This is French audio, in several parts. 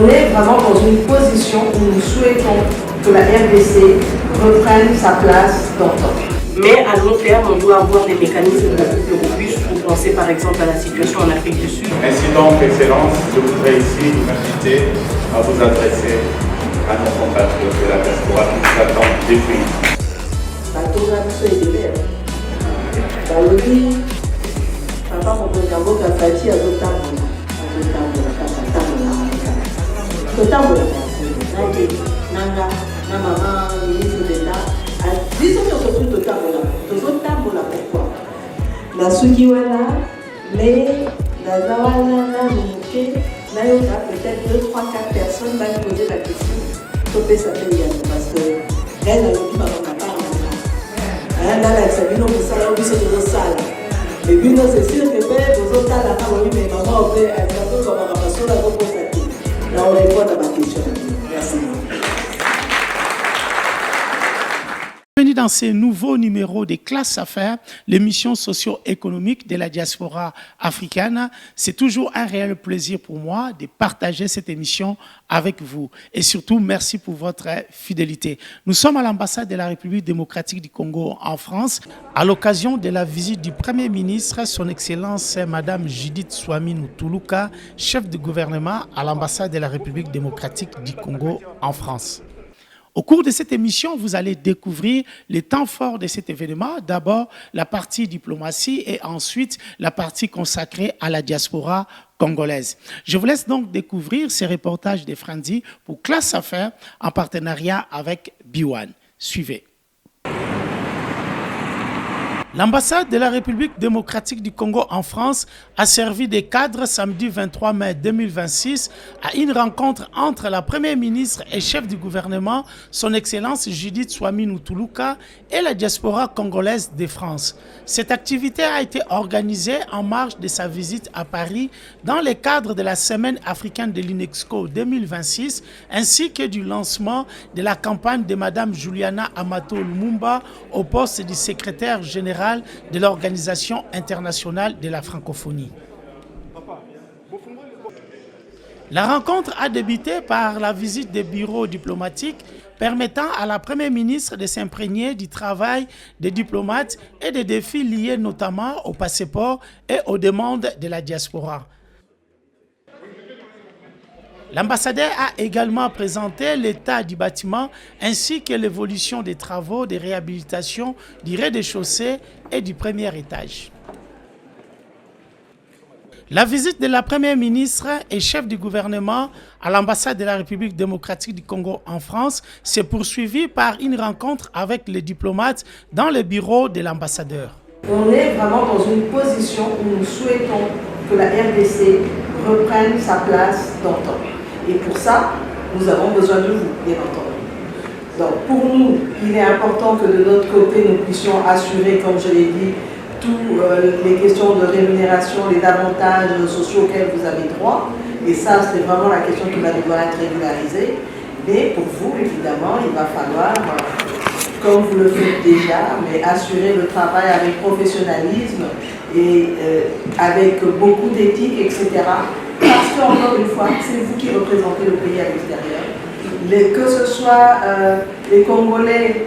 On est vraiment dans une position où nous souhaitons que la RDC reprenne sa place d'antan. Mais à long terme, on doit avoir des mécanismes beaucoup plus robustes pour penser par exemple à la situation en Afrique du Sud. Ainsi donc, Excellence, je voudrais ici vous inviter à vous adresser à nos compatriotes de la diaspora qui vous attendent depuis. Nasuki wana, mais peut-être 2, 3, 4 personnes vont poser la question. Parce que elle a le plus et puis c'est sûr que vous autres là, mais maman, on peut être un peu comme la passion là, vous constatez. Là, on répond à ma question. Merci. Bienvenue dans ce nouveau numéro des Classes Affaires, l'émission socio-économique de la diaspora africaine. C'est toujours un réel plaisir pour moi de partager cette émission avec vous. Et surtout, merci pour votre fidélité. Nous sommes à l'ambassade de la République démocratique du Congo en France, à l'occasion de la visite du Premier ministre, son Excellence Madame Judith Suminwa Tuluka, chef de gouvernement à l'ambassade de la République démocratique du Congo en France. Au cours de cette émission, vous allez découvrir les temps forts de cet événement. D'abord, la partie diplomatie et ensuite la partie consacrée à la diaspora congolaise. Je vous laisse donc découvrir ces reportages de Franzi pour Classe Affaires en partenariat avec B1. Suivez. L'ambassade de la République démocratique du Congo en France a servi de cadre samedi 23 mai 2026 à une rencontre entre la Première ministre et chef du gouvernement, son Excellence Judith Suminwa Tuluka, et la diaspora congolaise de France. Cette activité a été organisée en marge de sa visite à Paris dans le cadre de la Semaine africaine de l'UNESCO 2026 ainsi que du lancement de la campagne de Mme Juliana Amato Lumumba au poste du secrétaire général de l'Organisation internationale de la francophonie. La rencontre a débuté par la visite des bureaux diplomatiques permettant à la Première ministre de s'imprégner du travail des diplomates et des défis liés notamment au passeport et aux demandes de la diaspora. L'ambassadeur a également présenté l'état du bâtiment ainsi que l'évolution des travaux de réhabilitation du rez-de-chaussée et du premier étage. La visite de la Première ministre et chef du gouvernement à l'ambassade de la République démocratique du Congo en France s'est poursuivie par une rencontre avec les diplomates dans le bureau de l'ambassadeur. On est vraiment dans une position où nous souhaitons que la RDC reprenne sa place d'antan. Et pour ça, nous avons besoin de vous, bien entendu. Donc pour nous, il est important que de notre côté, nous puissions assurer, comme je l'ai dit, toutes les questions de rémunération, les avantages sociaux auxquels vous avez droit. Et ça, c'est vraiment la question qui va devoir être régularisée. Mais pour vous, évidemment, il va falloir, comme vous le faites déjà, mais assurer le travail avec professionnalisme et avec beaucoup d'éthique, etc. Parce qu'encore une fois, c'est vous qui représentez le pays à l'extérieur. Que ce soit les Congolais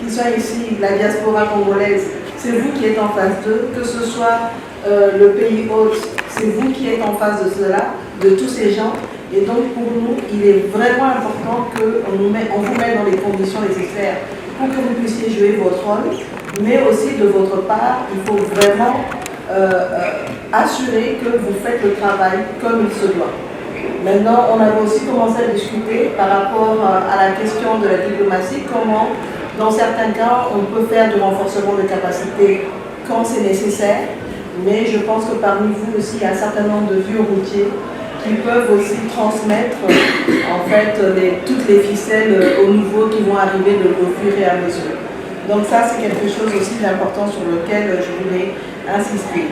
qui sont ici, la diaspora congolaise, c'est vous qui êtes en face d'eux. Que ce soit le pays hôte, c'est vous qui êtes en face de cela, de tous ces gens. Et donc pour nous, il est vraiment important qu'on vous mette dans les conditions nécessaires pour que vous puissiez jouer votre rôle. Mais aussi de votre part, il faut vraiment assurer que vous faites le travail comme il se doit. Maintenant, on avait aussi commencé à discuter par rapport à la question de la diplomatie, comment, dans certains cas, on peut faire du renforcement de capacité quand c'est nécessaire, mais je pense que parmi vous aussi, il y a un certain nombre de vieux routiers qui peuvent aussi transmettre en fait toutes les ficelles aux nouveaux qui vont arriver au fur et à mesure. Donc ça, c'est quelque chose aussi d'important sur lequel je voulais insister.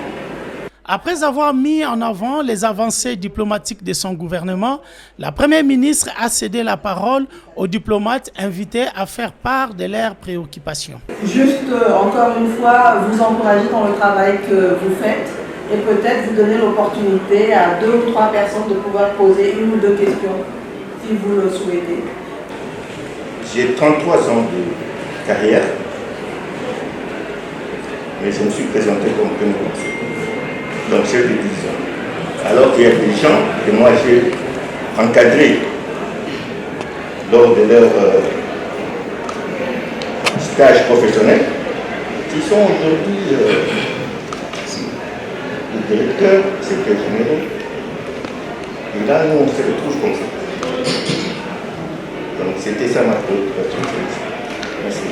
Après avoir mis en avant les avancées diplomatiques de son gouvernement, la Première ministre a cédé la parole aux diplomates invités à faire part de leurs préoccupations. Juste encore une fois, vous encourager dans le travail que vous faites et peut-être vous donner l'opportunité à 2 ou 3 personnes de pouvoir poser 1 ou 2 questions si vous le souhaitez. J'ai 33 ans de carrière, mais je me suis présenté comme premier conseiller, donc chef de division. Alors qu'il y a des gens que moi j'ai encadrés lors de leur stage professionnel, qui sont aujourd'hui les directeurs, secrétaires généraux. Et là, nous, on se retrouve comme ça. Donc, c'était ça ma préoccupation. Merci.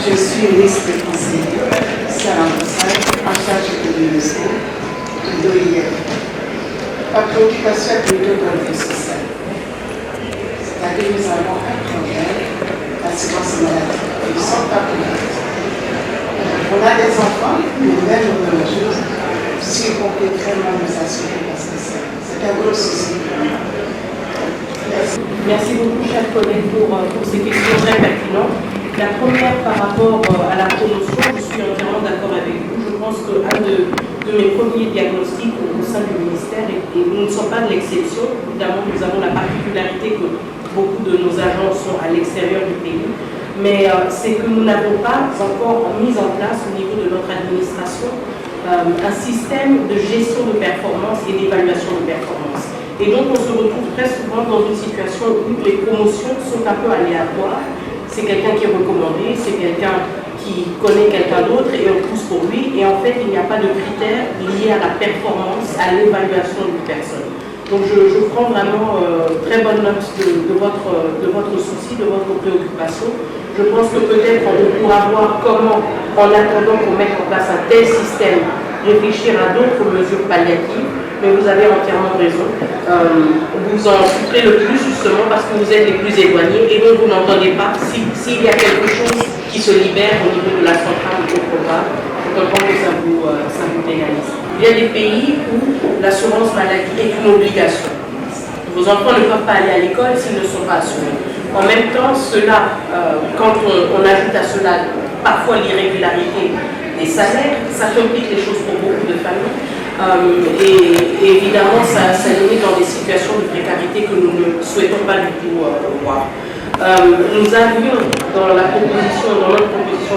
Je suis ministre conseiller, Sarah Moussad, en charge de l'UNESCO, de l'OIM. Ma préoccupation est plutôt dans le social. C'est-à-dire que nous avons un problème d'assurance maladie. Ils ne sont pas couverts. On a des enfants, mais même au même jour, si on peut vraiment nous assurer, parce que c'est un gros souci. Merci beaucoup, chers collègues, pour ces questions très pertinentes. La première, par rapport à la promotion, je suis entièrement d'accord avec vous. Je pense qu'un de mes premiers diagnostics au sein du ministère, et nous ne sommes pas de l'exception, évidemment, nous avons la particularité que beaucoup de nos agents sont à l'extérieur du pays, mais c'est que nous n'avons pas encore mis en place au niveau de notre administration un système de gestion de performance et d'évaluation de performance. Et donc on se retrouve très souvent dans une situation où les promotions sont un peu aléatoires. C'est quelqu'un qui est recommandé, c'est quelqu'un qui connaît quelqu'un d'autre et on pousse pour lui. Et en fait, il n'y a pas de critères liés à la performance, à l'évaluation d'une personne. Donc je prends vraiment très bonne note de votre souci, de votre préoccupation. Je pense que peut-être on pourra voir comment, en attendant qu'on mette en place un tel système, réfléchir à d'autres mesures palliatives. Mais vous avez entièrement raison. Vous en souffrez le plus justement parce que vous êtes les plus éloignés et donc vous n'entendez pas s'il y a quelque chose qui se libère au niveau de la centrale ou autre part. Je comprends que ça vous pénalise. Il y a des pays où l'assurance maladie est une obligation. Vos enfants ne peuvent pas aller à l'école s'ils ne sont pas assurés. En même temps, cela, quand on ajoute à cela parfois l'irrégularité des salaires, ça complique les choses pour beaucoup de familles. Et évidemment, ça limite dans des situations de précarité que nous ne souhaitons pas du tout voir. Nous avions dans notre proposition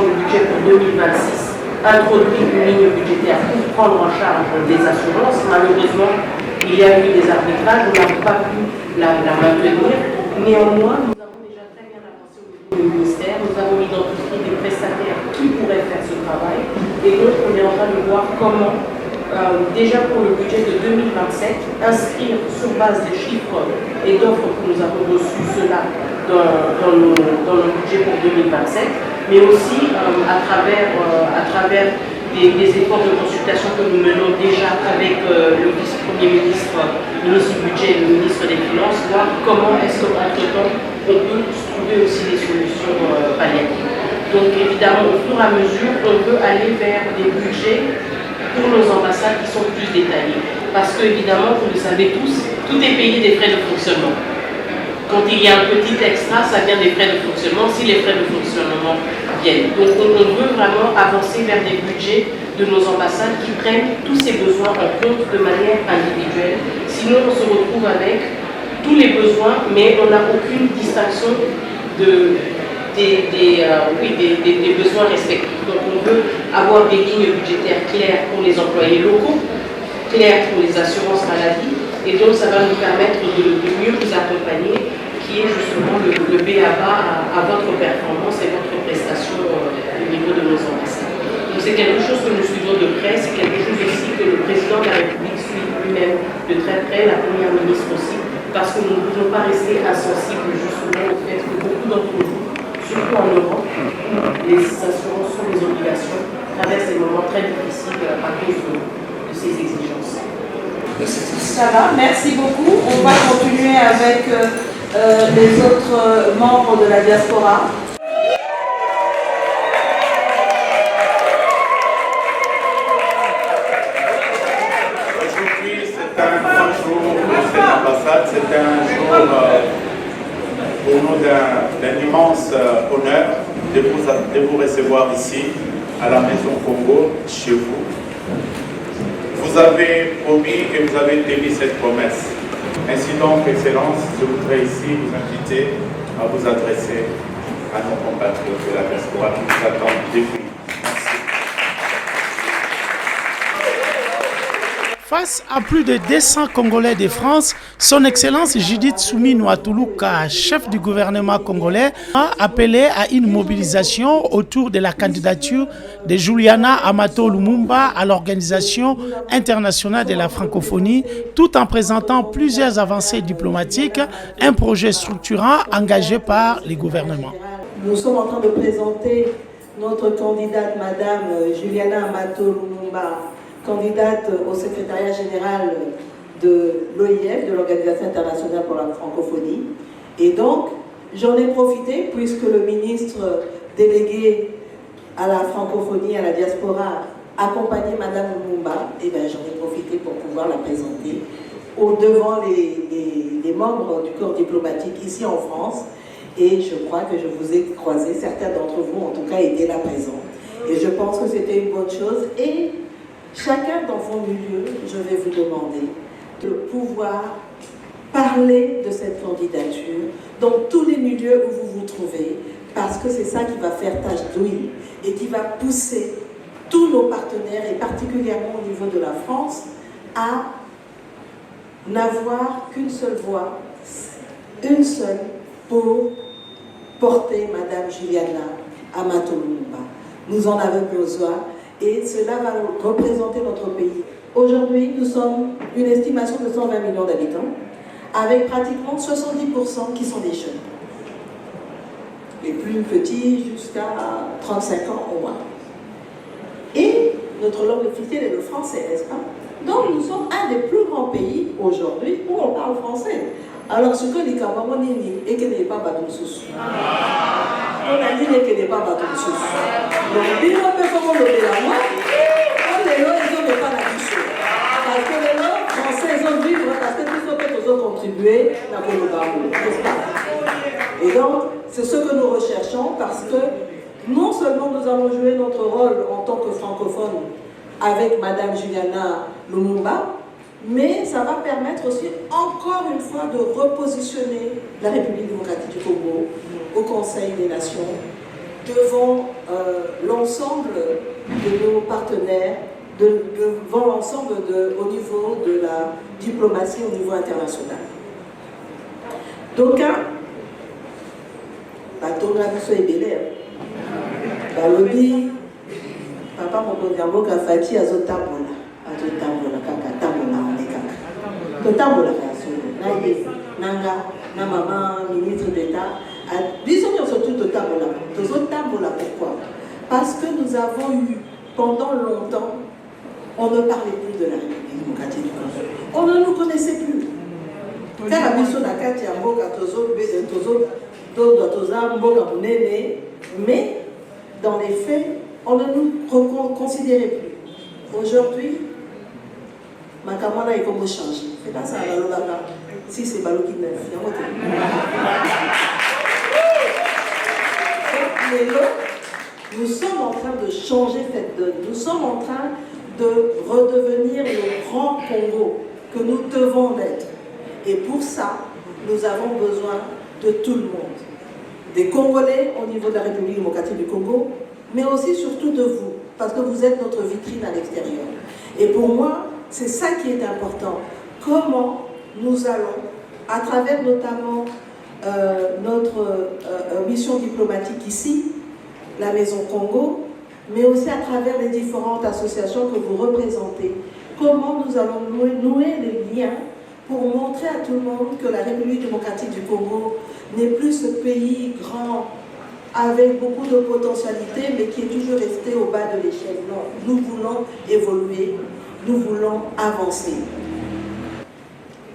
de budget pour 2026 introduit une ligne budgétaire pour prendre en charge des assurances. Malheureusement, il y a eu des arbitrages, nous n'avons pas pu la maintenir. Néanmoins, nous avons déjà très bien avancé au niveau du ministère. Nous avons identifié des prestataires qui pourraient faire ce travail. Et donc, on est en train de voir comment déjà pour le budget de 2027, inscrire sur base des chiffres et d'offres que nous avons reçus cela dans le budget pour 2027, mais aussi à travers des efforts de consultation que nous menons déjà avec le vice-premier ministre, ministre du budget et le ministre des Finances, voir comment est-ce qu'entre-temps on peut trouver aussi des solutions palliatives. Donc évidemment, au fur et à mesure, on veut aller vers des budgets pour nos ambassades qui sont plus détaillés. Parce que, évidemment, vous le savez tous, tout est payé des frais de fonctionnement. Quand il y a un petit extra, ça vient des frais de fonctionnement, si les frais de fonctionnement viennent. Donc, on veut vraiment avancer vers des budgets de nos ambassades qui prennent tous ces besoins en compte de manière individuelle. Sinon, on se retrouve avec tous les besoins, mais on n'a aucune distinction des besoins respectifs. Donc on veut avoir des lignes budgétaires claires pour les employés locaux, claires pour les assurances maladie, et donc ça va nous permettre de mieux vous accompagner, qui est justement le B.A.B.A. à votre performance et votre prestation au niveau de nos ambassades. Donc c'est quelque chose que nous suivons de près, c'est quelque chose aussi que le président de la République suit lui-même de très près, la première ministre aussi, parce que nous ne pouvons pas rester insensibles justement au fait que beaucoup d'entre vous, surtout en Europe, les assurances sont des obligations, traversent des moments très difficiles à cause de ces exigences. Ça va, merci beaucoup. On va continuer avec les autres membres de la diaspora. Aujourd'hui, c'est un grand jour pour cette ambassade, c'est un jour pour nous d'un immense honneur de vous recevoir ici, à la Maison Congo, chez vous. Vous avez promis et vous avez tenu cette promesse. Ainsi donc, Excellence, je voudrais ici vous inviter à vous adresser à nos compatriotes de la diaspora qui vous attendent depuis. Face à plus de 200 Congolais de France, son Excellence Judith Soumi Nwatuluka, chef du gouvernement congolais, a appelé à une mobilisation autour de la candidature de Juliana Amato Lumumba à l'Organisation internationale de la francophonie, tout en présentant plusieurs avancées diplomatiques, un projet structurant engagé par les gouvernements. Nous sommes en train de présenter notre candidate, Madame Juliana Amato Lumumba, candidate au secrétariat général de l'OIF, de l'Organisation internationale pour la francophonie. Et donc, j'en ai profité, puisque le ministre délégué à la francophonie, à la diaspora, accompagnait Madame Lumumba, et bien j'en ai profité pour pouvoir la présenter devant les membres du corps diplomatique ici en France. Et je crois que je vous ai croisé, certains d'entre vous en tout cas étaient là présents. Et je pense que c'était une bonne chose. Et chacun dans vos milieux, je vais vous demander de pouvoir parler de cette candidature dans tous les milieux où vous vous trouvez, parce que c'est ça qui va faire tache d'huile et qui va pousser tous nos partenaires, et particulièrement au niveau de la France, à n'avoir qu'une seule voix, une seule, pour porter Madame Juliana Amato Lumumba. Nous en avons besoin. Et cela va représenter notre pays. Aujourd'hui, nous sommes une estimation de 120 millions d'habitants, avec pratiquement 70% qui sont des jeunes. Les plus petits jusqu'à 35 ans au moins. Et notre langue officielle est le français, n'est-ce pas? Donc nous sommes un des plus grands pays aujourd'hui où on parle français. Alors ce que les Camerounais disent, et qu'il n'est pas bateau sous. On a dit qu'il n'est pas bateau sous. Donc, il faut faire comme le moi. On les lois, ils n'ont pas la question. Parce que les lois français, ils ont vivre parce que tous ont contribué à Kolobarou. N'est-ce pas? Et donc, c'est ce que nous recherchons parce que non seulement nous allons jouer notre rôle en tant que francophone avec Madame Juliana Lumumba, mais ça va permettre aussi, encore une fois, de repositionner la République démocratique du Congo au Conseil des Nations, devant l'ensemble de nos partenaires, devant l'ensemble au niveau de la diplomatie, au niveau international. Donc, bateau la biso ebele, balobi, papa mokonzi ka fati azotambola kaka tambola on kaka. Totambola kaka na ye nanga na maman ministre d'État. Disons surtout totambola. Pourquoi? Parce que nous avons eu pendant longtemps, on ne parlait plus de la République démocratique du Congo. On ne nous connaissait plus. Car abiso na kati ya mboka mais dans les faits, on ne nous considérait plus. Aujourd'hui, ma camarade est comme changer. C'est pas ça la loi. Si c'est Balo qui neuf. Nous sommes en train de changer cette donne. Nous sommes en train de redevenir le grand Congo que nous devons être. Et pour ça, nous avons besoin de tout le monde. Des Congolais au niveau de la République démocratique du Congo, mais aussi surtout de vous, parce que vous êtes notre vitrine à l'extérieur. Et pour moi, c'est ça qui est important. Comment nous allons, à travers notamment notre mission diplomatique ici, la Maison Congo, mais aussi à travers les différentes associations que vous représentez, comment nous allons nouer les liens pour montrer à tout le monde que la République démocratique du Congo n'est plus ce pays grand, avec beaucoup de potentialités, mais qui est toujours resté au bas de l'échelle. Non, nous voulons évoluer, nous voulons avancer.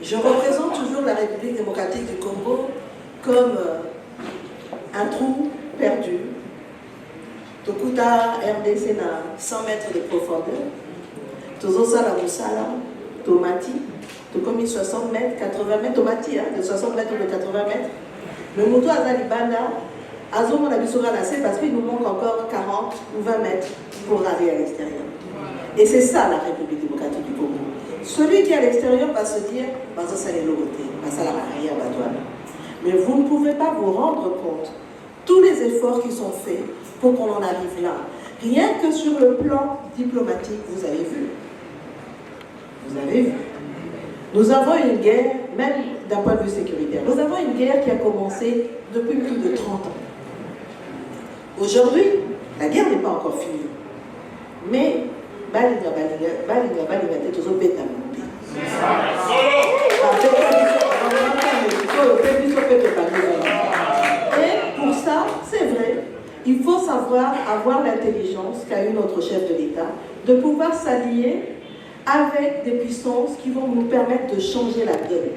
Je représente toujours la République démocratique du Congo comme un trou perdu. Tokuta RDC na 100 mètres de profondeur. Tozosala Moussala, Tomati, Tokomi 60 mètres, 80 mètres, Tomati, de 60 mètres ou de 80 mètres. Le moto Azalibanda, Azomon Abissoura Nassé, parce qu'il nous manque encore 40 ou 20 mètres pour aller à l'extérieur. Et c'est ça la République démocratique du Congo. Celui qui est à l'extérieur va se dire, ça c'est l'autorité, ça la arrière, mais vous ne pouvez pas vous rendre compte tous les efforts qui sont faits pour qu'on en arrive là. Rien que sur le plan diplomatique, vous avez vu. Vous avez vu. Nous avons une guerre, même d'un point de vue sécuritaire, nous avons une guerre qui a commencé depuis plus de 30 ans. Aujourd'hui, la guerre n'est pas encore finie. Mais, et pour ça, c'est vrai, il faut savoir avoir l'intelligence qu'a eu notre chef de l'État de pouvoir s'allier avec des puissances qui vont nous permettre de changer la donne.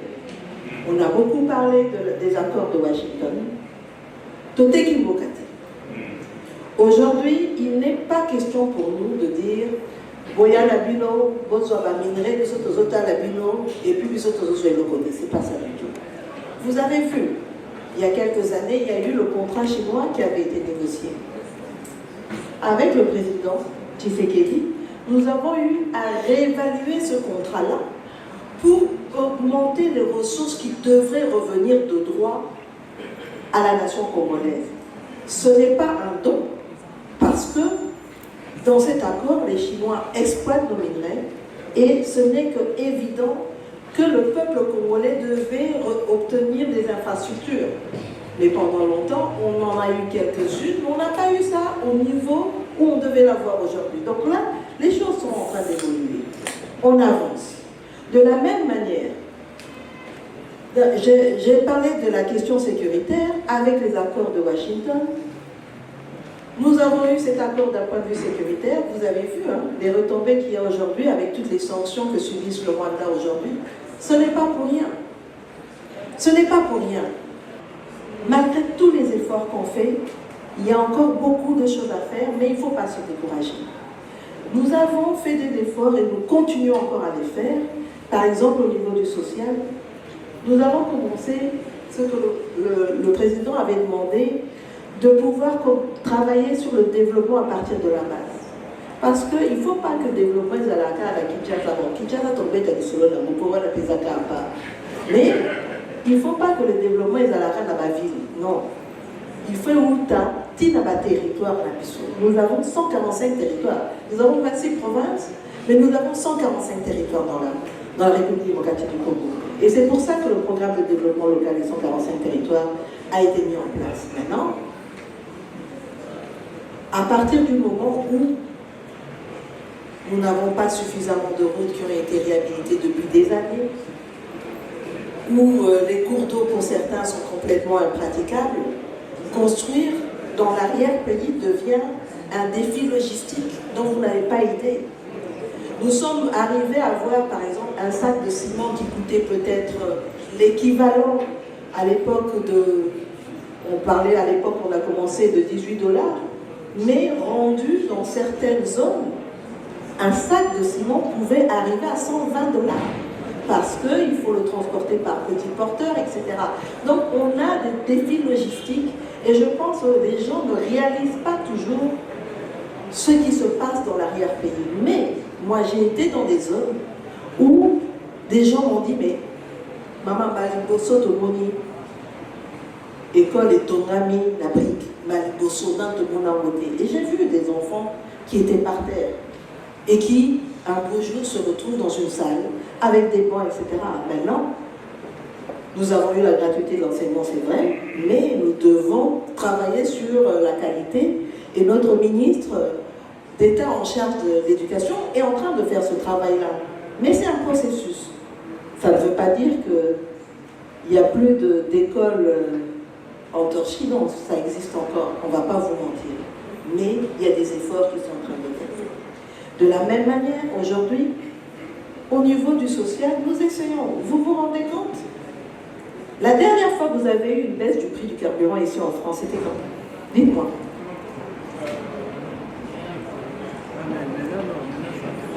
On a beaucoup parlé des accords de Washington. Toté Kimbokate. Aujourd'hui, il n'est pas question pour nous de dire Boya Labino, Botswana minerai, Bisotozota Labino, et puis Bisotozo le côté. C'est pas ça du tout. Vous avez vu, il y a quelques années, il y a eu le contrat chinois qui avait été négocié. Avec le président Tshisekedi, nous avons eu à réévaluer ce contrat-là pour augmenter les ressources qui devraient revenir de droit à la nation congolaise. Ce n'est pas un don, parce que dans cet accord, les Chinois exploitent nos minerais et ce n'est que évident que le peuple congolais devait obtenir des infrastructures. Mais pendant longtemps, on en a eu quelques-unes, mais on n'a pas eu ça au niveau où on devait l'avoir aujourd'hui. Donc là, les choses sont en train d'évoluer. On avance. De la même manière, j'ai parlé de la question sécuritaire avec les accords de Washington. Nous avons eu cet accord d'un point de vue sécuritaire. Vous avez vu les retombées qu'il y a aujourd'hui avec toutes les sanctions que subissent le Rwanda aujourd'hui. Ce n'est pas pour rien. Ce n'est pas pour rien. Malgré tous les efforts qu'on fait, il y a encore beaucoup de choses à faire, mais il ne faut pas se décourager. Nous avons fait des efforts et nous continuons encore à les faire. Par exemple, au niveau du social, nous avons commencé ce que le président avait demandé, de pouvoir travailler sur le développement à partir de la base. Parce qu'il ne faut pas que le développement soit à la Kinshasa. Bon, Kinshasa tombe à l'isolo, on peut voir la pesaka à part. Mais il ne faut pas que le développement soit à la ville. Non. Il faut qu'il y ait un territoire. Nous avons 145 territoires. Nous avons 26 provinces, mais nous avons 145 territoires dans la République démocratique du Congo. Et c'est pour ça que le programme de développement local des 145 territoires a été mis en place. Maintenant, à partir du moment où nous n'avons pas suffisamment de routes qui ont été réhabilitées depuis des années, où les cours d'eau pour certains sont complètement impraticables, construire dans l'arrière-pays devient un défi logistique dont vous n'avez pas idée. Nous sommes arrivés à avoir par exemple un sac de ciment qui coûtait peut-être l'équivalent à l'époque de... On parlait à l'époque, on a commencé de $18, mais rendu dans certaines zones, un sac de ciment pouvait arriver à $120 parce qu'il faut le transporter par petits porteurs, etc. Donc on a des défis logistiques et je pense que les gens ne réalisent pas toujours ce qui se passe dans l'arrière-pays. Mais moi j'ai été dans des zones où des gens m'ont dit mais maman Baliboso Tomoni, école et Tongami, la brique, Baliboso dans tout le monde a voté. Et j'ai vu des enfants qui étaient par terre et qui, un beau jour, se retrouvent dans une salle avec des bancs, etc. Maintenant, nous avons eu la gratuité de l'enseignement, c'est vrai, mais nous devons travailler sur la qualité et notre ministre d'État en charge de l'éducation est en train de faire ce travail-là. Mais c'est un processus. Ça ne veut pas dire qu'il n'y a plus d'écoles en torchis, non, ça existe encore, on ne va pas vous mentir. Mais il y a des efforts qui sont en train de être faits. De la même manière, aujourd'hui, au niveau du social, nous essayons. Vous vous rendez compte? La dernière fois que vous avez eu une baisse du prix du carburant ici en France, c'était quand? Dites-moi.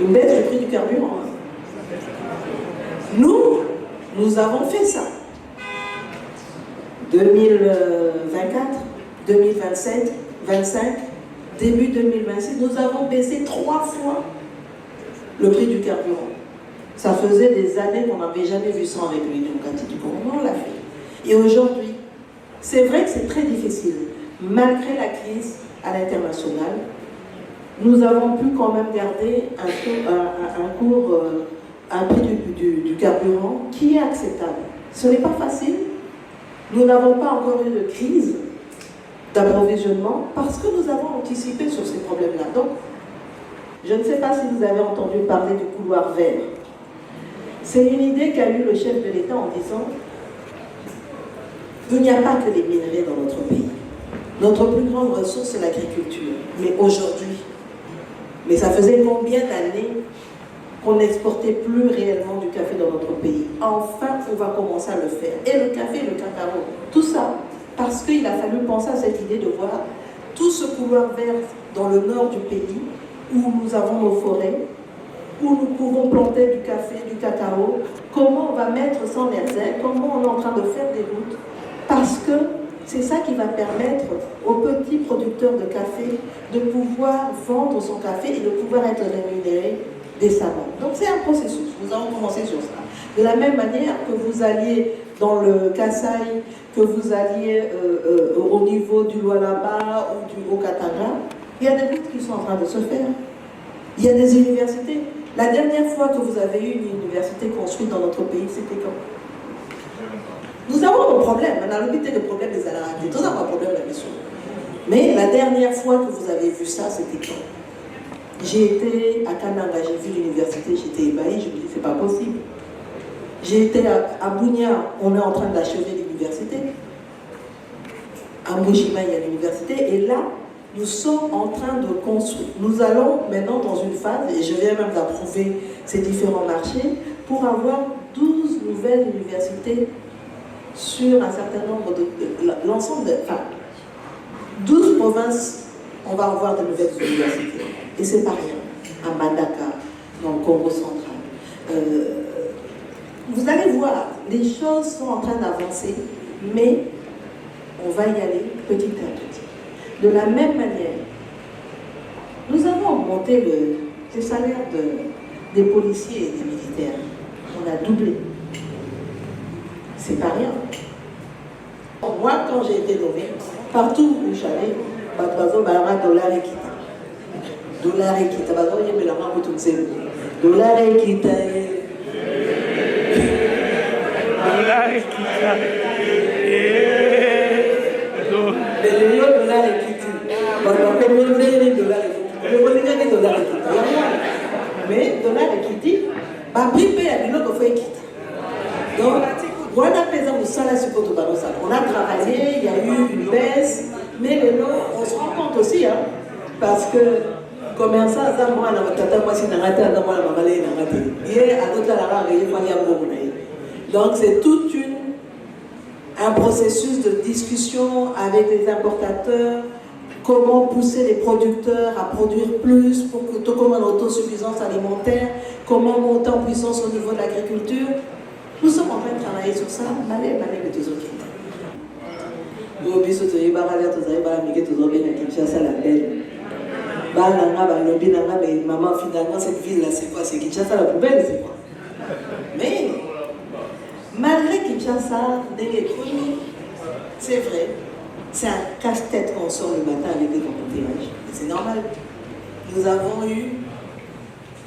Une baisse du prix du carburant. Nous avons fait ça. 2024, 2027, 2025, début 2026, nous avons baissé 3 fois le prix du carburant. Ça faisait des années qu'on n'avait jamais vu ça en République démocratique du Congo. On l'a fait. Et aujourd'hui, c'est vrai que c'est très difficile. Malgré la crise à l'international, nous avons pu quand même garder un prix du carburant qui est acceptable. Ce n'est pas facile. Nous n'avons pas encore eu de crise d'approvisionnement parce que nous avons anticipé sur ces problèmes-là. Donc, je ne sais pas si vous avez entendu parler du couloir vert. C'est une idée qu'a eu le chef de l'État en disant qu'il n'y a pas que les minerais dans notre pays. Notre plus grande ressource, c'est l'agriculture. Mais aujourd'hui, mais ça faisait combien d'années qu'on n'exportait plus réellement du café dans notre pays? Enfin, on va commencer à le faire. Et le café et le cacao, tout ça, parce qu'il a fallu penser à cette idée de voir tout ce couloir vert dans le nord du pays, où nous avons nos forêts, où nous pouvons planter du café, du cacao, comment on va mettre ça en exergue, comment on est en train de faire des routes, parce que c'est ça qui va permettre aux petits producteurs de café de pouvoir vendre son café et de pouvoir être rémunérés décemment. Donc c'est un processus, nous allons commencer sur ça. De la même manière que vous alliez dans le Kasaï, que vous alliez au niveau du Lualaba ou du Haut-Katanga, il y a des routes qui sont en train de se faire. Il y a des universités. La dernière fois que vous avez eu une université construite dans notre pays, c'était quand? Nous avons nos problèmes, on a l'habitude des problèmes des alaratés, tous avons un problème là-dessus. Mais la dernière fois que vous avez vu ça, c'était quand? J'ai été à Kananga, j'ai vu l'université, j'étais ébahi, je me dis c'est pas possible. J'ai été à Bunia, on est en train d'achever l'université. À Mujima, il y a l'université, et là, nous sommes en train de construire. Nous allons maintenant dans une phase, et je viens même d'approuver ces différents marchés, pour avoir 12 nouvelles universités sur un certain nombre de... l'ensemble de... Enfin, 12 provinces, on va avoir de nouvelles universités. Et c'est pas rien. À Mbandaka, dans le Congo central. Vous allez voir, les choses sont en train d'avancer, mais on va y aller petit à petit. De la même manière, nous avons augmenté les salaires des policiers et des militaires. On a doublé. C'est pas rien. Moi, quand j'ai été nommé, partout où j'allais, dollar et kita. Dollar et kita. Dollar et kita. Dollar et kita. Mais dollar et kiti, donc on a travaillé, il y a eu une baisse, mais on se rend compte aussi, hein, parce que commerçant, donc c'est tout un processus de discussion avec les importateurs, comment pousser les producteurs à produire plus pour que tout comme une autosuffisance alimentaire, comment monter en puissance au niveau de l'agriculture. Nous sommes en train de travailler sur ça. Maman, finalement, cette ville-là, c'est quoi? C'est Kinshasa, la poubelle, c'est quoi? Mais, malgré Kinshasa, c'est vrai, c'est un casse-tête qu'on sort le matin avec des embouteillages. C'est normal.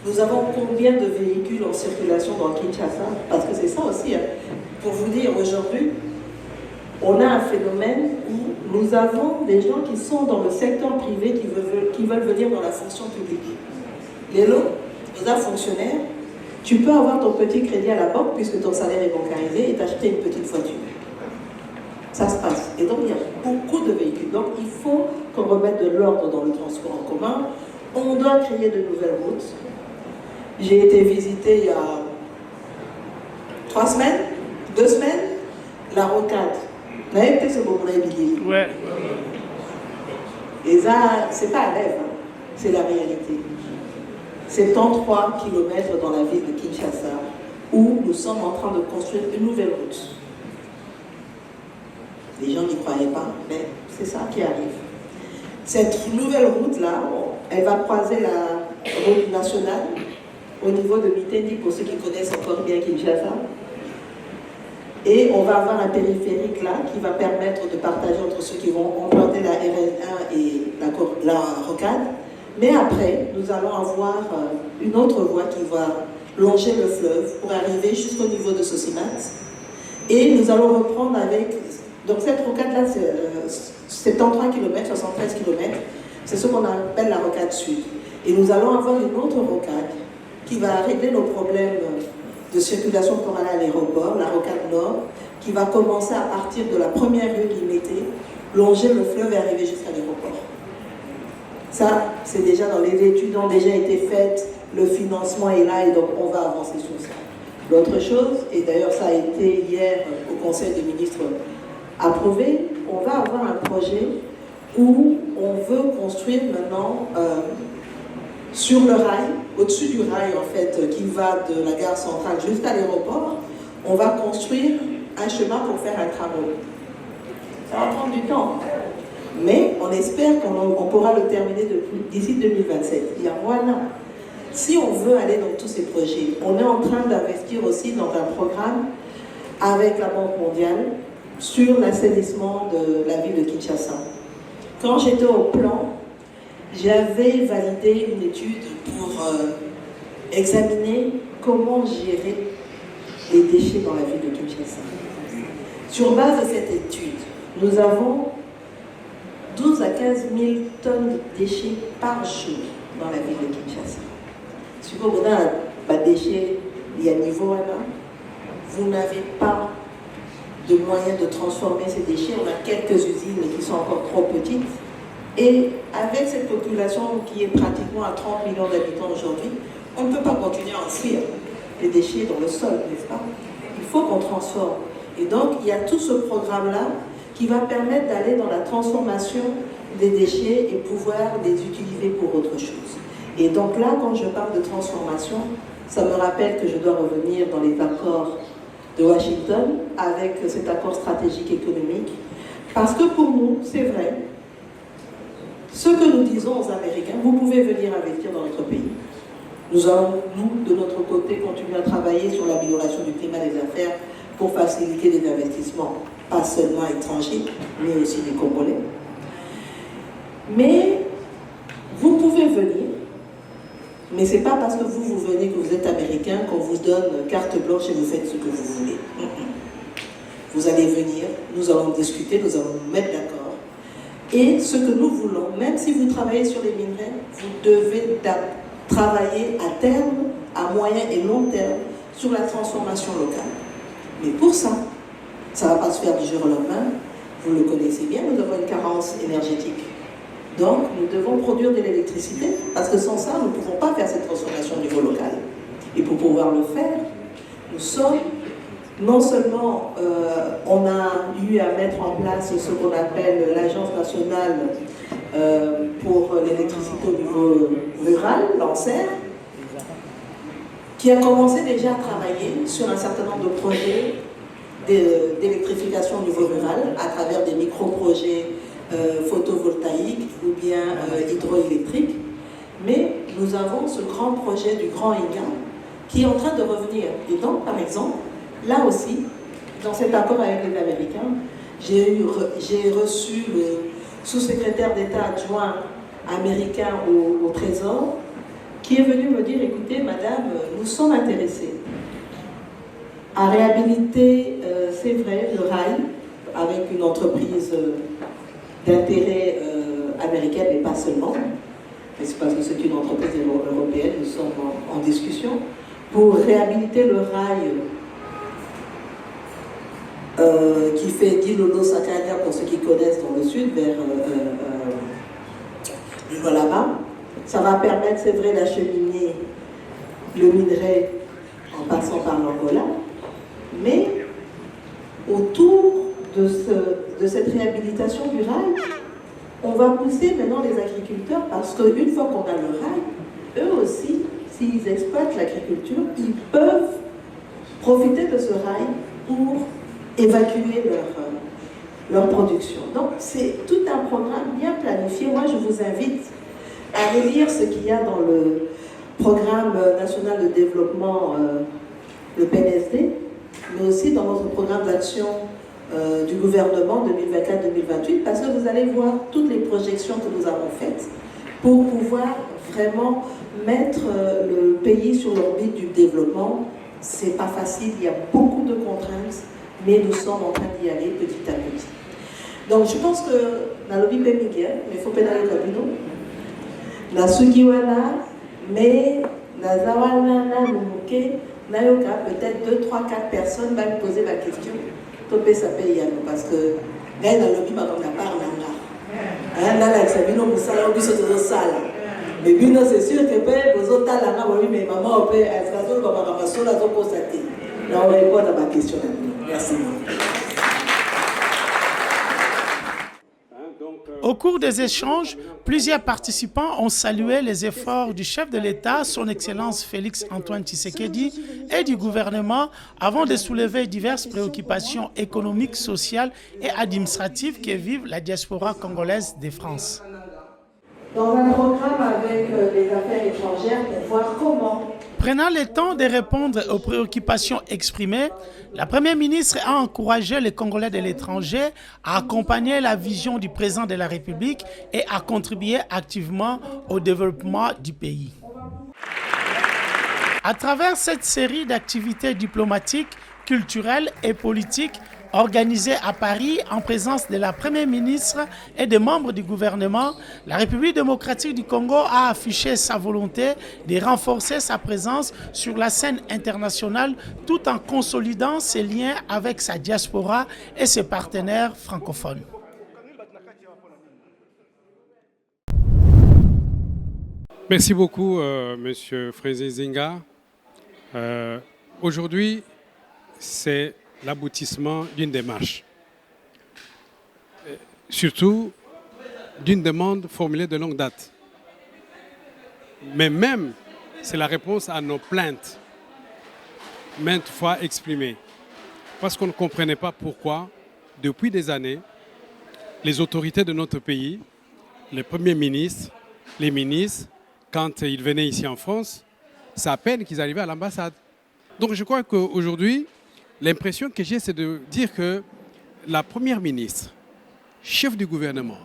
Nous avons combien de véhicules en circulation dans Kinshasa? Parce que c'est ça aussi, hein. Pour vous dire, aujourd'hui, on a un phénomène où nous avons des gens qui sont dans le secteur privé qui veulent venir dans la fonction publique. Les fonctionnaires, tu peux avoir ton petit crédit à la banque puisque ton salaire est bancarisé et t'acheter une petite voiture. Ça se passe. Et donc il y a beaucoup de véhicules. Donc il faut qu'on remette de l'ordre dans le transport en commun. On doit créer de nouvelles routes. J'ai été visiter il y a 3 semaines, 2 semaines, la rocade. Vous avez peut-être ce moment Ouais. Et ça, c'est pas un rêve, hein. C'est la réalité. C'est 33 km dans la ville de Kinshasa où nous sommes en train de construire une nouvelle route. Les gens n'y croyaient pas, mais c'est ça qui arrive. Cette nouvelle route-là, elle va croiser la route nationale au niveau de Mitendi, pour ceux qui connaissent encore bien Kinshasa. Et on va avoir un périphérique là qui va permettre de partager entre ceux qui vont implanter la RN1 et la rocade. Mais après, nous allons avoir une autre voie qui va longer le fleuve pour arriver jusqu'au niveau de Sosimat. Et nous allons reprendre avec... Donc cette rocade-là, c'est 73 km, 73 km. C'est ce qu'on appelle la rocade sud. Et nous allons avoir une autre rocade qui va régler nos problèmes de circulation pour aller à l'aéroport, la rocade nord, qui va commencer à partir de la première rue Guimété, longer le fleuve et arriver jusqu'à l'aéroport. Ça, c'est déjà dans les études ont déjà été faites, le financement est là et donc on va avancer sur ça. L'autre chose, et d'ailleurs ça a été hier au Conseil des ministres approuvé, on va avoir un projet où on veut construire maintenant sur le rail, au-dessus du rail en fait, qui va de la gare centrale jusqu'à l'aéroport, on va construire un chemin pour faire un tramway. Ça va prendre du temps, mais on espère qu'on pourra le terminer d'ici 2027. Il y a voilà. Si on veut aller dans tous ces projets, on est en train d'investir aussi dans un programme avec la Banque mondiale sur l'assainissement de la ville de Kinshasa. Quand j'étais au plan, j'avais validé une étude pour examiner comment gérer les déchets dans la ville de Kinshasa. Sur base de cette étude, nous avons 12 à 15 000 tonnes de déchets par jour dans la ville de Kinshasa. Si vous avez des déchets, il y a niveau là, vous n'avez pas de moyens de transformer ces déchets. On a quelques usines qui sont encore trop petites. Et avec cette population qui est pratiquement à 30 millions d'habitants aujourd'hui, on ne peut pas continuer à enfouir les déchets dans le sol, n'est-ce pas? Il faut qu'on transforme. Et donc, il y a tout ce programme-là qui va permettre d'aller dans la transformation des déchets et pouvoir les utiliser pour autre chose. Et donc là, quand je parle de transformation, ça me rappelle que je dois revenir dans les accords de Washington avec cet accord stratégique économique. Parce que pour nous, c'est vrai, ce que nous disons aux Américains, vous pouvez venir investir dans notre pays. Nous allons, nous, de notre côté, continuer à travailler sur l'amélioration du climat des affaires pour faciliter les investissements, pas seulement étrangers, mais aussi des Congolais. Mais vous pouvez venir, mais ce n'est pas parce que vous venez que vous êtes américain qu'on vous donne carte blanche et vous faites ce que vous voulez. Vous allez venir, nous allons discuter, nous allons nous mettre d'accord. Et ce que nous voulons, même si vous travaillez sur les minerais, vous devez travailler à terme, à moyen et long terme, sur la transformation locale. Mais pour ça, ça ne va pas se faire du jour au lendemain. Vous le connaissez bien, nous avons une carence énergétique. Donc, nous devons produire de l'électricité, parce que sans ça, nous ne pouvons pas faire cette transformation au niveau local. Et pour pouvoir le faire, nous sommes, non seulement, on a eu à mettre en place ce qu'on appelle l'Agence nationale pour l'électricité au niveau rural, l'ANSER, qui a commencé déjà à travailler sur un certain nombre de projets d'électrification au niveau rural, à travers des micro-projets photovoltaïques ou bien hydroélectriques. Mais nous avons ce grand projet du Grand Inga qui est en train de revenir. Et donc, par exemple, là aussi, dans cet accord avec les Américains, j'ai reçu le sous-secrétaire d'État adjoint américain au Trésor qui est venu me dire, écoutez, madame, nous sommes intéressés à réhabiliter, c'est vrai, le rail avec une entreprise d'intérêt américaine, mais pas seulement, mais c'est parce que c'est une entreprise européenne, nous sommes en discussion, pour réhabiliter le rail qui fait Dilolo-Sakania, pour ceux qui connaissent dans le sud, vers le Lualaba. Ça va permettre, c'est vrai, d'acheminer le minerai en passant par l'Angola, mais autour de cette réhabilitation du rail, on va pousser maintenant les agriculteurs parce qu'une fois qu'on a le rail, eux aussi, s'ils exploitent l'agriculture, ils peuvent profiter de ce rail pour évacuer leur production. Donc c'est tout un programme bien planifié. Moi je vous invite à relire ce qu'il y a dans programme national de développement, le PNSD, mais aussi dans notre programme d'action du gouvernement 2024-2028, parce que vous allez voir toutes les projections que nous avons faites pour pouvoir vraiment mettre le pays sur l'orbite du développement. C'est pas facile, il y a beaucoup de contraintes, mais nous sommes en train d'y aller petit à petit. Donc je pense que dans le Bibé Miguel, mais il faut pédaler le cabino, la Sugiwana, mais la Zawana, Mumuke, Nayoka, peut-être 2, 3, 4 personnes vont me poser la question. Topé ça paye parce que là dans le Bibé, on a parlé là. Là, la Sabino, vous savez, on dit que c'est ça. Mais bien, c'est sûr que vous autres, là, mais maman, on peut être comme un ramasson, là, on peut s'attendre. Là, on va répondre à ma question. Merci. Au cours des échanges, plusieurs participants ont salué les efforts du chef de l'État, son Excellence Félix-Antoine Tshisekedi, et du gouvernement avant de soulever diverses préoccupations économiques, sociales et administratives que vivent la diaspora congolaise de France. Dans un programme avec les affaires étrangères pour voir comment... Prenant le temps de répondre aux préoccupations exprimées, la Première ministre a encouragé les Congolais de l'étranger à accompagner la vision du président de la République et à contribuer activement au développement du pays. À travers cette série d'activités diplomatiques, culturelles et politiques, organisée à Paris en présence de la Première ministre et des membres du gouvernement, la République démocratique du Congo a affiché sa volonté de renforcer sa présence sur la scène internationale tout en consolidant ses liens avec sa diaspora et ses partenaires francophones. Merci beaucoup, Monsieur Frézé Zinga. Aujourd'hui, c'est l'aboutissement d'une démarche, surtout d'une demande formulée de longue date. Mais même, c'est la réponse à nos plaintes, maintes fois exprimées. Parce qu'on ne comprenait pas pourquoi, depuis des années, les autorités de notre pays, les premiers ministres, les ministres, quand ils venaient ici en France, c'est à peine qu'ils arrivaient à l'ambassade. Donc je crois qu'aujourd'hui, l'impression que j'ai, c'est de dire que la Première ministre, chef du gouvernement,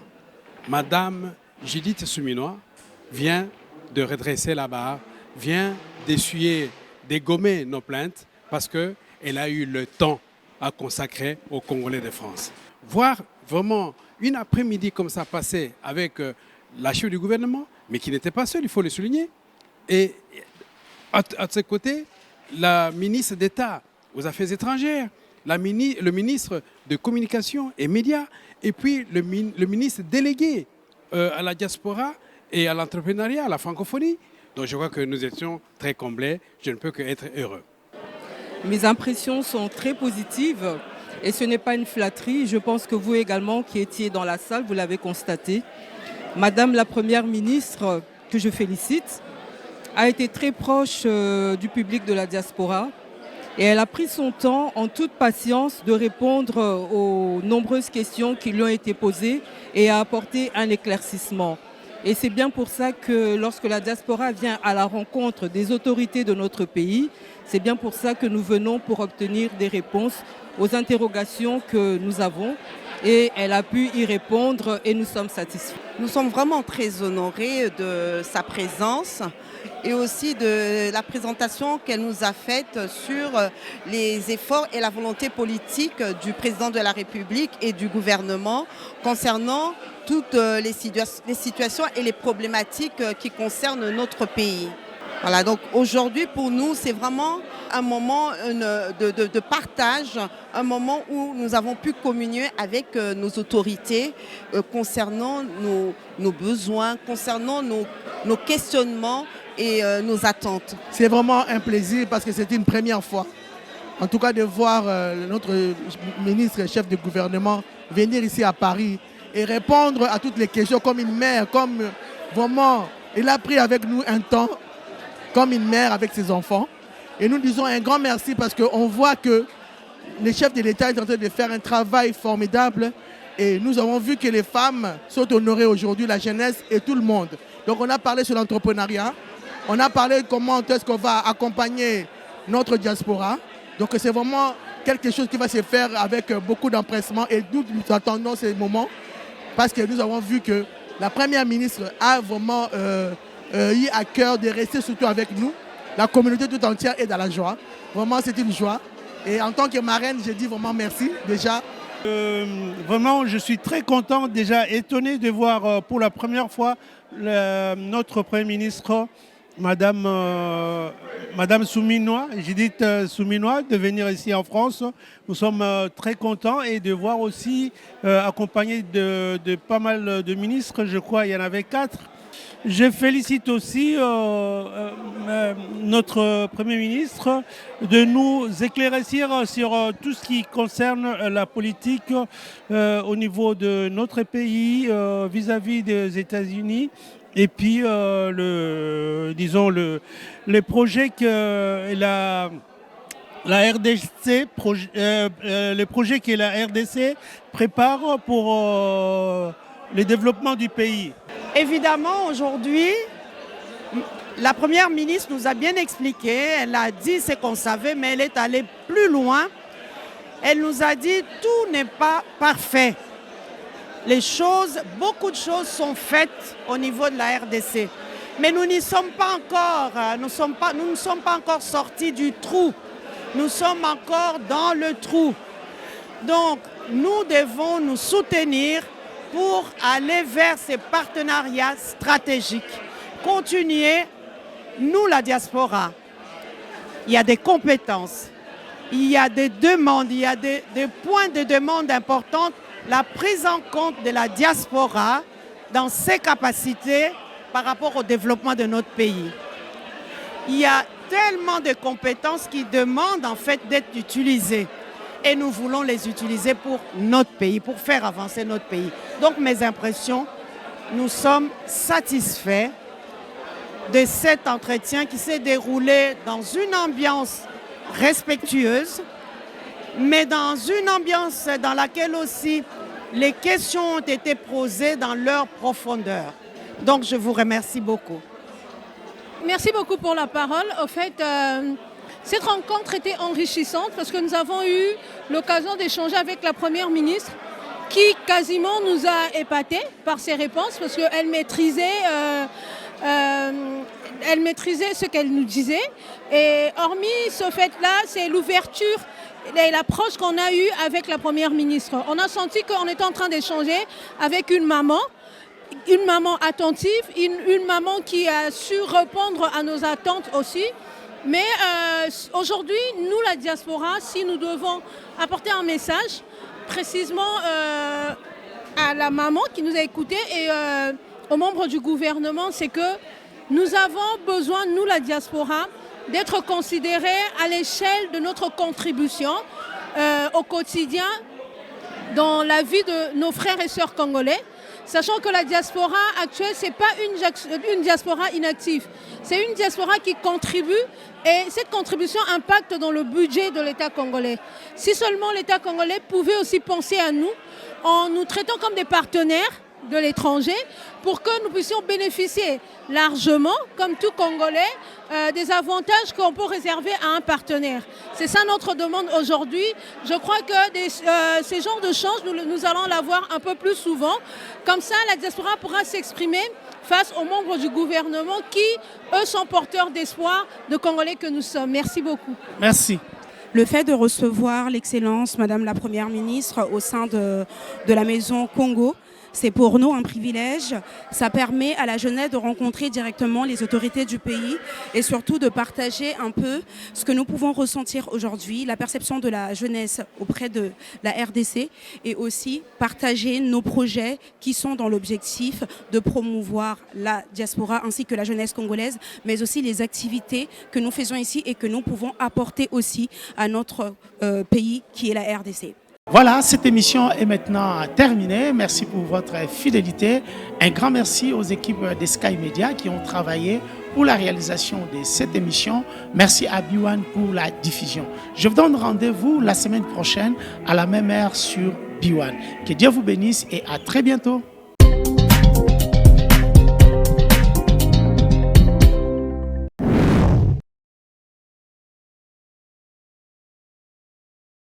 Madame Judith Suminwa, vient de redresser la barre, vient d'essuyer, dégommer nos plaintes parce qu'elle a eu le temps à consacrer aux Congolais de France. Voir vraiment une après-midi comme ça passer avec la chef du gouvernement, mais qui n'était pas seule, il faut le souligner, et à ses côtés, la ministre d'État aux Affaires étrangères, le ministre de Communication et Médias, et puis le ministre délégué à la diaspora et à l'entrepreneuriat, à la francophonie. Donc je crois que nous étions très comblés, je ne peux qu'être heureux. Mes impressions sont très positives et ce n'est pas une flatterie. Je pense que vous également qui étiez dans la salle, vous l'avez constaté. Madame la Première ministre, que je félicite, a été très proche du public de la diaspora. Et elle a pris son temps, en toute patience, de répondre aux nombreuses questions qui lui ont été posées et à apporter un éclaircissement. Et c'est bien pour ça que lorsque la diaspora vient à la rencontre des autorités de notre pays, c'est bien pour ça que nous venons pour obtenir des réponses aux interrogations que nous avons. Et elle a pu y répondre et nous sommes satisfaits. Nous sommes vraiment très honorés de sa présence et aussi de la présentation qu'elle nous a faite sur les efforts et la volonté politique du président de la République et du gouvernement concernant toutes les situations et les problématiques qui concernent notre pays. Voilà, donc aujourd'hui pour nous c'est vraiment un moment de partage, un moment où nous avons pu communier avec nos autorités concernant nos besoins, concernant nos questionnements et nos attentes. C'est vraiment un plaisir parce que c'est une première fois, en tout cas de voir notre ministre chef de gouvernement venir ici à Paris et répondre à toutes les questions comme une mère, comme vraiment, il a pris avec nous un temps comme une mère avec ses enfants. Et nous disons un grand merci parce qu'on voit que le chef de l'État est en train de faire un travail formidable et nous avons vu que les femmes sont honorées aujourd'hui, la jeunesse et tout le monde. Donc on a parlé sur l'entrepreneuriat, On a parlé de comment est-ce qu'on va accompagner notre diaspora. Donc c'est vraiment quelque chose qui va se faire avec beaucoup d'empressement et nous attendons ces moments parce que nous avons vu que la Première ministre a vraiment eu à cœur de rester surtout avec nous. La communauté tout entière est dans la joie. Vraiment, c'est une joie. Et en tant que marraine, je dis vraiment merci déjà. Vraiment, je suis très content, déjà étonné de voir pour la première fois notre Premier ministre, Madame Souminois, Judith Souminois, de venir ici en France. Nous sommes très contents et de voir aussi, accompagné de pas mal de ministres, je crois il y en avait 4. Je félicite aussi notre Premier ministre de nous éclaircir sur tout ce qui concerne la politique au niveau de notre pays vis-à-vis des États-Unis. Et puis, les projets que la RDC, les projets que la RDC prépare pour le développement du pays. Évidemment, aujourd'hui, la Première ministre nous a bien expliqué, elle a dit ce qu'on savait, mais elle est allée plus loin. Elle nous a dit tout n'est pas parfait. Beaucoup de choses sont faites au niveau de la RDC. Mais nous n'y sommes pas encore, nous ne sommes pas encore sortis du trou. Nous sommes encore dans le trou. Donc, nous devons nous soutenir pour aller vers ces partenariats stratégiques. Continuer, nous la diaspora, il y a des compétences, il y a des demandes, il y a des points de demande importants. La prise en compte de la diaspora dans ses capacités par rapport au développement de notre pays. Il y a tellement de compétences qui demandent en fait d'être utilisées. Et nous voulons les utiliser pour notre pays, pour faire avancer notre pays. Donc mes impressions, nous sommes satisfaits de cet entretien qui s'est déroulé dans une ambiance respectueuse, mais dans une ambiance dans laquelle aussi les questions ont été posées dans leur profondeur. Donc je vous remercie beaucoup. Merci beaucoup pour la parole. Au fait, cette rencontre était enrichissante parce que nous avons eu l'occasion d'échanger avec la Première ministre qui quasiment nous a épatés par ses réponses parce qu'elle maîtrisait ce qu'elle nous disait. Et hormis ce fait-là, c'est l'ouverture et l'approche qu'on a eue avec la Première ministre. On a senti qu'on était en train d'échanger avec une maman attentive, une maman qui a su répondre à nos attentes aussi. Mais aujourd'hui, nous, la diaspora, si nous devons apporter un message précisément à la maman qui nous a écoutés et aux membres du gouvernement, c'est que nous avons besoin, nous, la diaspora, d'être considérés à l'échelle de notre contribution au quotidien dans la vie de nos frères et sœurs congolais. Sachant que la diaspora actuelle, ce n'est pas une diaspora inactive. C'est une diaspora qui contribue et cette contribution impacte dans le budget de l'État congolais. Si seulement l'État congolais pouvait aussi penser à nous en nous traitant comme des partenaires de l'étranger pour que nous puissions bénéficier largement, comme tout Congolais, des avantages qu'on peut réserver à un partenaire. C'est ça notre demande aujourd'hui. Je crois que ces genres de changes, nous allons l'avoir un peu plus souvent. Comme ça, la diaspora pourra s'exprimer face aux membres du gouvernement qui, eux, sont porteurs d'espoir de Congolais que nous sommes. Merci beaucoup. Merci. Le fait de recevoir l'excellence, Madame la Première ministre, au sein de la Maison Congo, c'est pour nous un privilège. Ça permet à la jeunesse de rencontrer directement les autorités du pays et surtout de partager un peu ce que nous pouvons ressentir aujourd'hui, la perception de la jeunesse auprès de la RDC et aussi partager nos projets qui sont dans l'objectif de promouvoir la diaspora ainsi que la jeunesse congolaise, mais aussi les activités que nous faisons ici et que nous pouvons apporter aussi à notre pays qui est la RDC. Voilà, cette émission est maintenant terminée. Merci pour votre fidélité. Un grand merci aux équipes de Sky Media qui ont travaillé pour la réalisation de cette émission. Merci à B1 pour la diffusion. Je vous donne rendez-vous la semaine prochaine à la même heure sur B1. Que Dieu vous bénisse et à très bientôt.